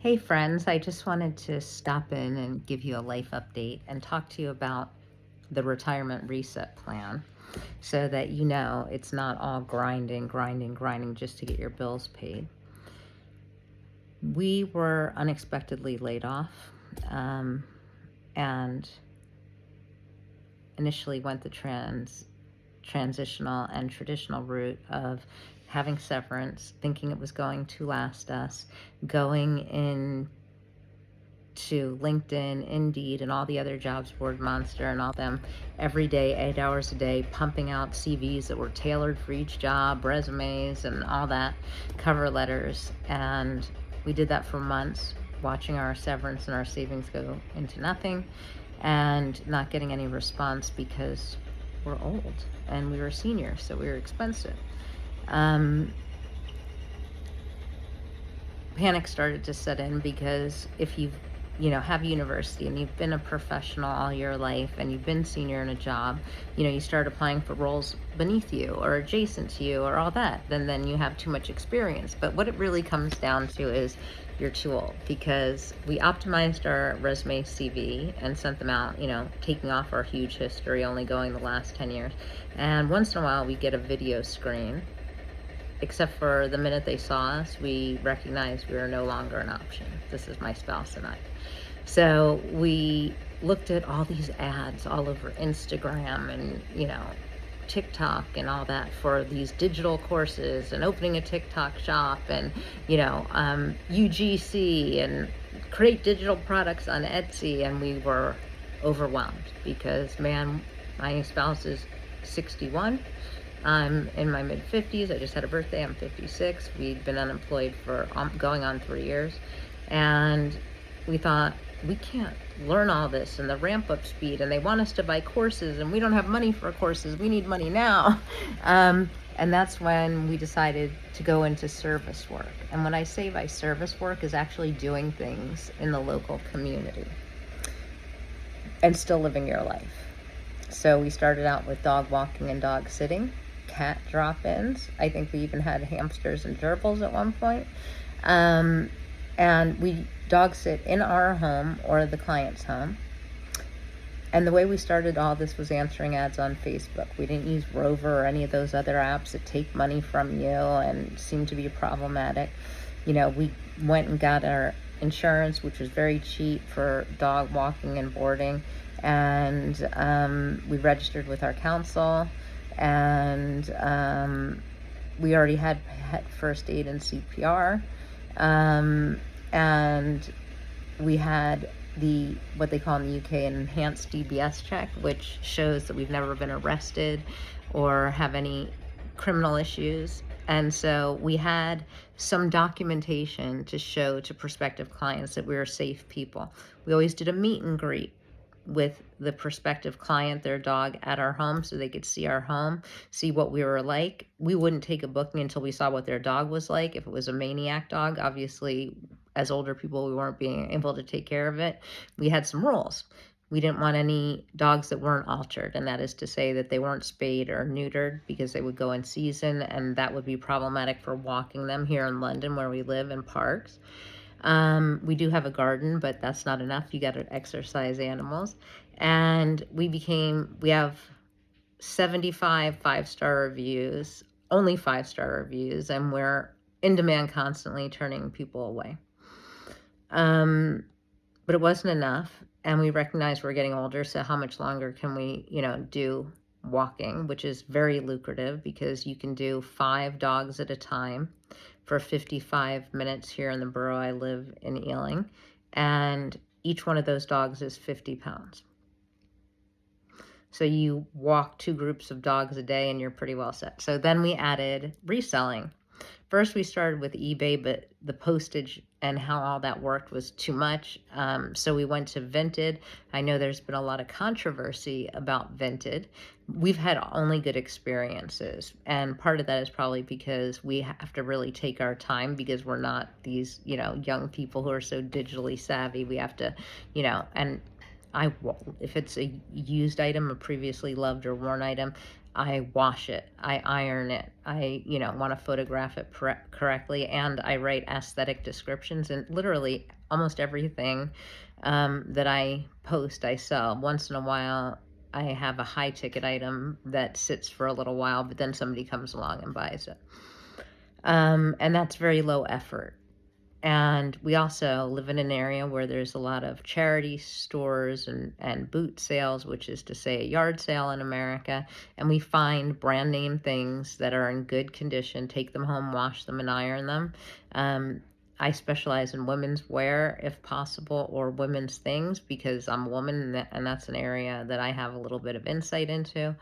Hey friends, I just wanted to stop in and give you a life update and talk to you about the retirement reset plan so that you know it's not all grinding just to get your bills paid. We were unexpectedly laid off and initially went the transitional and traditional route of having severance, thinking it was going to last us, going in to LinkedIn, Indeed, and all the other jobs board, Monster, and all them every day, 8 hours a day, pumping out CVs that were tailored for each job, resumes, and all that, cover letters. And we did that for months, watching our severance and our savings go into nothing and not getting any response because we're old and we were seniors, so we were expensive. Panic started to set in because if have university and you've been a professional all your life and you've been senior in a job, you start applying for roles beneath you or adjacent to you or all that, then you have too much experience. But what it really comes down to is you're too old, because we optimized our resume CV and sent them out, taking off our huge history, only going the last 10 years. And once in a while we get a video screen, except for the minute they saw us, we recognized we were no longer an option. This is my spouse and I. So we looked at all these ads all over Instagram and, TikTok and all that for these digital courses and opening a TikTok shop and, UGC and create digital products on Etsy. And we were overwhelmed because, man, my spouse is 61. I'm in my mid-50s. I just had a birthday. I'm 56. We'd been unemployed for going on 3 years. And we thought, we can't learn all this and the ramp-up speed. And they want us to buy courses, and we don't have money for courses. We need money now. And that's when we decided to go into service work. And when I say by service work, is actually doing things in the local community and still living your life. So we started out with dog walking and dog sitting, cat drop-ins. I think we even had hamsters and gerbils at one point. And we dog sit in our home or the client's home. And the way we started all this was answering ads on Facebook. We didn't use Rover or any of those other apps that take money from you and seem to be problematic. We went and got our insurance, which was very cheap for dog walking and boarding. And we registered with our council, and we already had first aid and CPR. And we had what they call in the UK an enhanced DBS check, which shows that we've never been arrested or have any criminal issues. And so we had some documentation to show to prospective clients that we were safe people. We always did a meet and greet with the prospective client, their dog, at our home, so they could see our home, see what we were like. We wouldn't take a booking until we saw what their dog was like. If it was a maniac dog, obviously, as older people, we weren't being able to take care of it. We had some rules. We didn't want any dogs that weren't altered, and that is to say that they weren't spayed or neutered, because they would go in season, and that would be problematic for walking them here in London where we live in parks. We do have a garden, but that's not enough. You got to exercise animals. And we have 75 5-star reviews, only 5-star reviews, and we're in demand constantly, turning people away. But it wasn't enough, and we recognize we're getting older, so how much longer can we, do walking, which is very lucrative because you can do 5 dogs at a time for 55 minutes here in the borough I live in, Ealing, and each one of those dogs is 50 pounds. So you walk 2 groups of dogs a day and you're pretty well set. So then we added reselling. First, we started with eBay, but the postage and how all that worked was too much. So we went to Vinted. I know there's been a lot of controversy about Vinted. We've had only good experiences. And part of that is probably because we have to really take our time, because we're not these, young people who are so digitally savvy. We have to, and if it's a used item, a previously loved or worn item, I wash it, I iron it, I, want to photograph it correctly, and I write aesthetic descriptions, and literally almost everything that I post, I sell. Once in a while, I have a high ticket item that sits for a little while, but then somebody comes along and buys it. And that's very low effort. And we also live in an area where there's a lot of charity stores and boot sales, which is to say a yard sale in America. And we find brand name things that are in good condition, take them home, wash them, and iron them. I specialize in women's wear, if possible, or women's things, because I'm a woman, and that's an area that I have a little bit of insight into.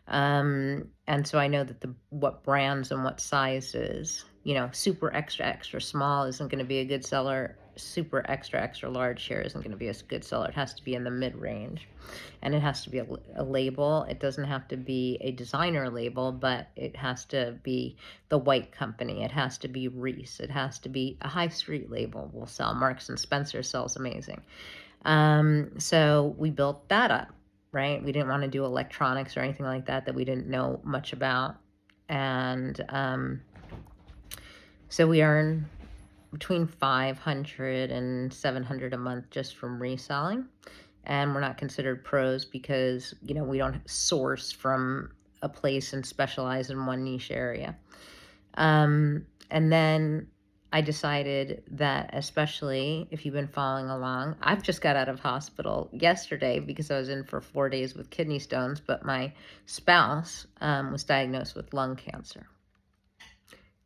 And so I know that what brands and what sizes, super extra, extra small isn't going to be a good seller. Super extra, extra large here isn't going to be a good seller. It has to be in the mid range, and it has to be a label. It doesn't have to be a designer label, but it has to be the White Company. It has to be Reese. It has to be a high street label. Will sell. Marks and Spencer sells amazing. So we built that up. Right? We didn't want to do electronics or anything like that we didn't know much about. And so we earn between $500 and $700 a month just from reselling. And we're not considered pros because, we don't source from a place and specialize in one niche area. And then I decided that, especially if you've been following along, I've just got out of hospital yesterday because I was in for 4 days with kidney stones, but my spouse was diagnosed with lung cancer.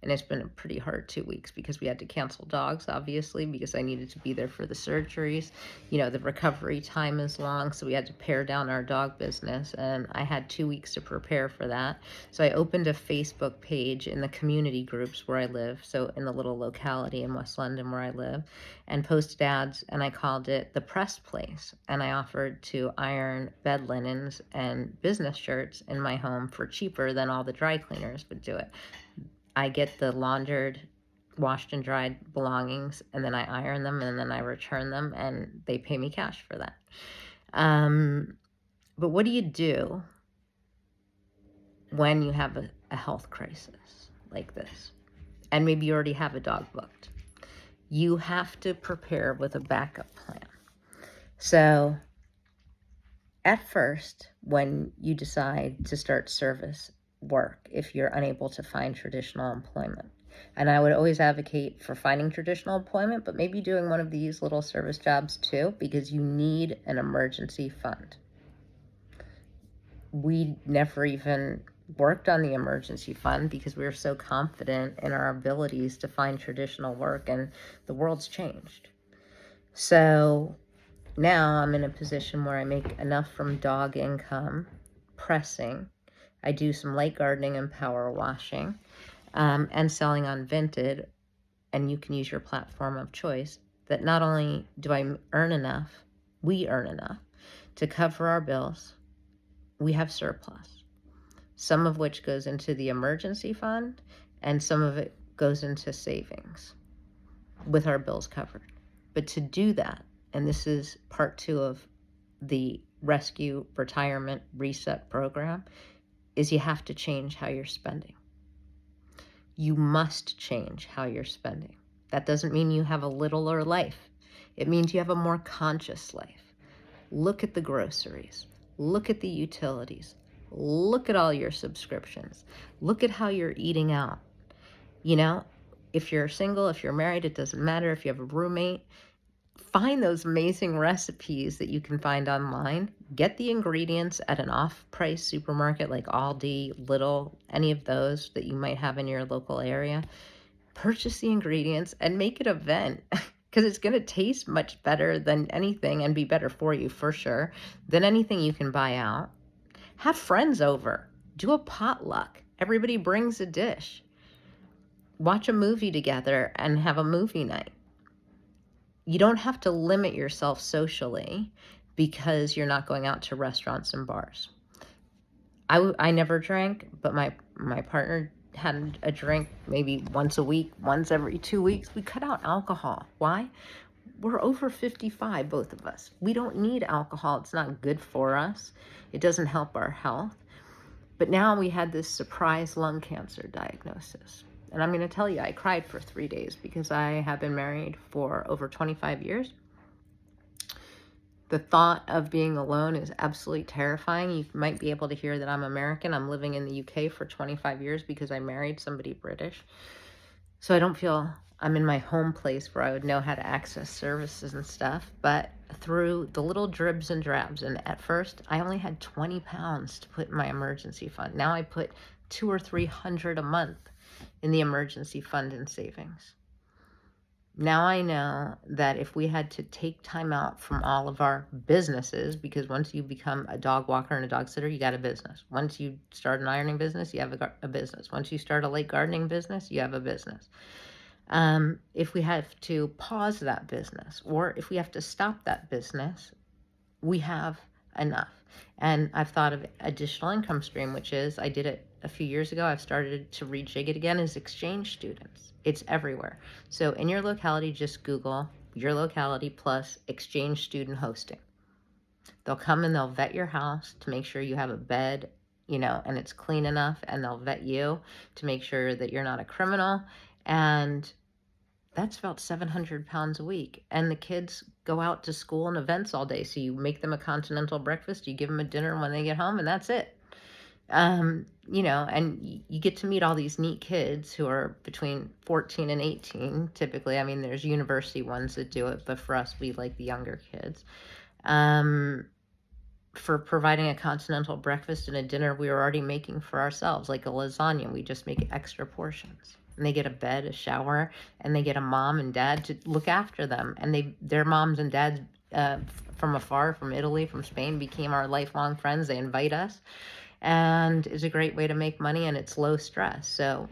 And it's been a pretty hard 2 weeks because we had to cancel dogs, obviously, because I needed to be there for the surgeries. The recovery time is long, so we had to pare down our dog business, and I had 2 weeks to prepare for that. So I opened a Facebook page in the community groups where I live, so in the little locality in West London where I live, and posted ads, and I called it The Press Place, and I offered to iron bed linens and business shirts in my home for cheaper than all the dry cleaners would do it. I get the laundered, washed and dried belongings, and then I iron them, and then I return them, and they pay me cash for that. But what do you do when you have a health crisis like this? And maybe you already have a dog booked. You have to prepare with a backup plan. So at first, when you decide to start service work, if you're unable to find traditional employment, and I would always advocate for finding traditional employment, but maybe doing one of these little service jobs too, because you need an emergency fund. We never even worked on the emergency fund because we were so confident in our abilities to find traditional work, and the world's changed. So now I'm in a position where I make enough from dog income, pressing. I do some light gardening and power washing, and selling on Vinted, and you can use your platform of choice, that not only do I earn enough, we earn enough to cover our bills. We have surplus, some of which goes into the emergency fund, and some of it goes into savings with our bills covered. But to do that, and this is part 2 of the Rescue Retirement Reset program, is you have to change how you're spending. You must change how you're spending. That doesn't mean you have a littler life. It means you have a more conscious life. Look at the groceries. Look at the utilities. Look at all your subscriptions. Look at how you're eating out. If you're single, if you're married, it doesn't matter. If you have a roommate, find those amazing recipes that you can find online. Get the ingredients at an off-price supermarket like Aldi, Lidl, any of those that you might have in your local area. Purchase the ingredients and make it a event, because it's going to taste much better than anything, and be better for you for sure, than anything you can buy out. Have friends over. Do a potluck. Everybody brings a dish. Watch a movie together and have a movie night. You don't have to limit yourself socially because you're not going out to restaurants and bars. I never drank, but my partner had a drink maybe once a week, once every 2 weeks. We cut out alcohol. Why? We're over 55, both of us. We don't need alcohol. It's not good for us. It doesn't help our health. But now we had this surprise lung cancer diagnosis. And I'm going to tell you, I cried for 3 days because I have been married for over 25 years. The thought of being alone is absolutely terrifying. You might be able to hear that I'm American. I'm living in the UK for 25 years because I married somebody British. So I don't feel I'm in my home place where I would know how to access services and stuff. But through the little dribs and drabs, and at first I only had 20 pounds to put in my emergency fund. Now I put 200 or 300 a month in the emergency fund and savings. Now I know that if we had to take time out from all of our businesses, because once you become a dog walker and a dog sitter, you got a business. Once you start an ironing business, you have a business. Once you start a lake gardening business, you have a business. If we have to pause that business, or if we have to stop that business, we have enough. And I've thought of additional income stream, which is, I did it a few years ago. I've started to rejig it again, is exchange students. It's everywhere. So in your locality, just Google your locality plus exchange student hosting. They'll come and they'll vet your house to make sure you have a bed, and it's clean enough, and they'll vet you to make sure that you're not a criminal. And that's about 700 pounds a week. And the kids go out to school and events all day. So you make them a continental breakfast, you give them a dinner when they get home, and that's it. And you get to meet all these neat kids who are between 14 and 18, typically. I mean, there's university ones that do it, but for us, we like the younger kids. For providing a continental breakfast and a dinner we were already making for ourselves, like a lasagna, we just make extra portions. And they get a bed, a shower, and they get a mom and dad to look after them. And their moms and dads from afar, from Italy, from Spain, became our lifelong friends. They invite us, and it's a great way to make money, and it's low stress. So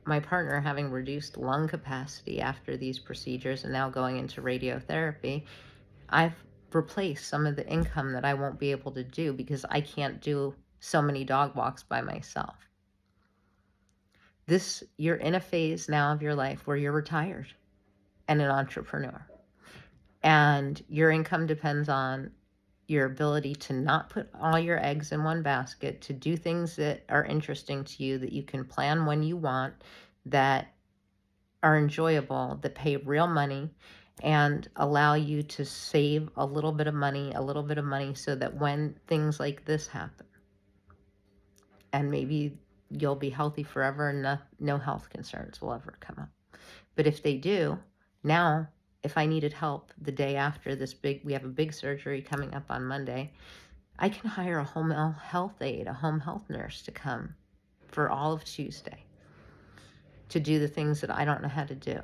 my partner, having reduced lung capacity after these procedures and now going into radiotherapy, I've replaced some of the income that I won't be able to do because I can't do so many dog walks by myself. You're in a phase now of your life where you're retired and an entrepreneur, and your income depends on your ability to not put all your eggs in one basket, to do things that are interesting to you, that you can plan when you want, that are enjoyable, that pay real money, and allow you to save a little bit of money, so that when things like this happen, and maybe you'll be healthy forever and no health concerns will ever come up. But if they do, now, if I needed help the day after we have a big surgery coming up on Monday, I can hire a home health aide, a home health nurse to come for all of Tuesday to do the things that I don't know how to do.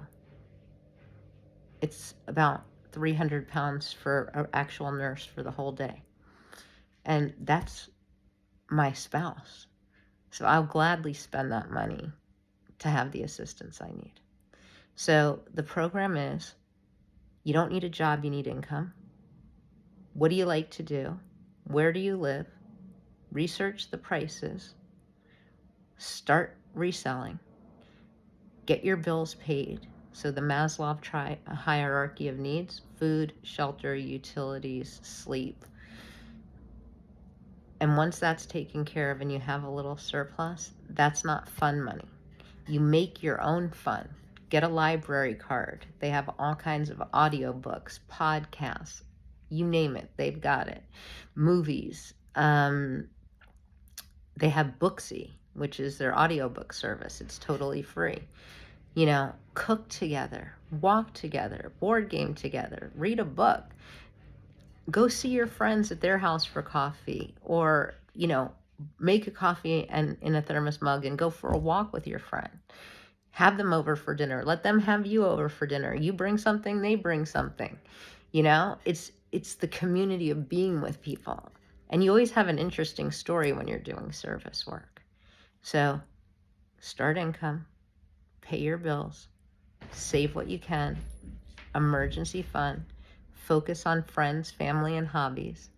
It's about 300 pounds for an actual nurse for the whole day. And that's my spouse. So I'll gladly spend that money to have the assistance I need. So the program is, you don't need a job, you need income. What do you like to do? Where do you live? Research the prices. Start reselling. Get your bills paid. So the Maslow hierarchy of needs: food, shelter, utilities, sleep. And once that's taken care of and you have a little surplus, that's not fun money. You make your own fun. Get a library card. They have all kinds of audiobooks, podcasts, you name it, they've got it. Movies. They have Booksy, which is their audiobook service. It's totally free. Cook together, walk together, board game together, read a book. Go see your friends at their house for coffee, or, make a coffee and in a thermos mug and go for a walk with your friend. Have them over for dinner. Let them have you over for dinner. You bring something, they bring something. It's the community of being with people. And you always have an interesting story when you're doing service work. So start income, pay your bills, save what you can, emergency fund, focus on friends, family, and hobbies,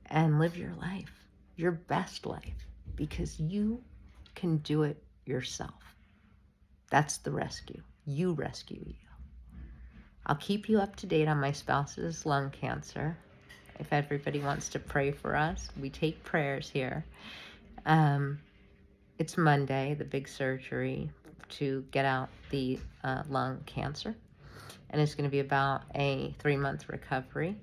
and live your life, your best life, because you can do it yourself. That's the rescue. You rescue you. I'll keep you up to date on my spouse's lung cancer. If everybody wants to pray for us, we take prayers here. It's Monday, the big surgery to get out the lung cancer. And it's going to be about a 3-month recovery.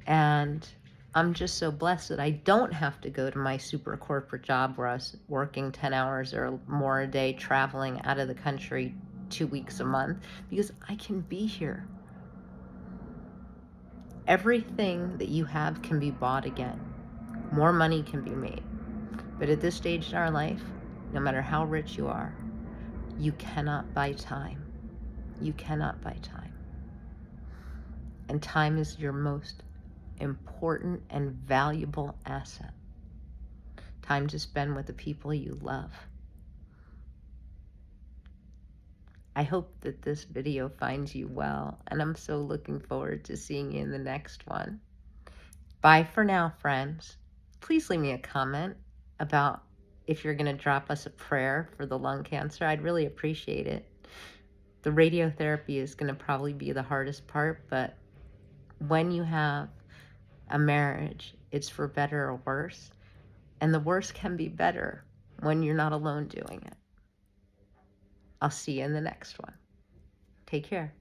And I'm just so blessed that I don't have to go to my super corporate job where I was working 10 hours or more a day, traveling out of the country 2 weeks a month, because I can be here. Everything that you have can be bought again. More money can be made. But at this stage in our life, no matter how rich you are, you cannot buy time. You cannot buy time. And time is your most important and valuable asset. Time to spend with the people you love. I hope that this video finds you well, and I'm so looking forward to seeing you in the next one. Bye for now, friends. Please leave me a comment about if you're going to drop us a prayer for the lung cancer. I'd really appreciate it. The radiotherapy is going to probably be the hardest part, but when you have a marriage, it's for better or worse. And the worse can be better when you're not alone doing it. I'll see you in the next one. Take care.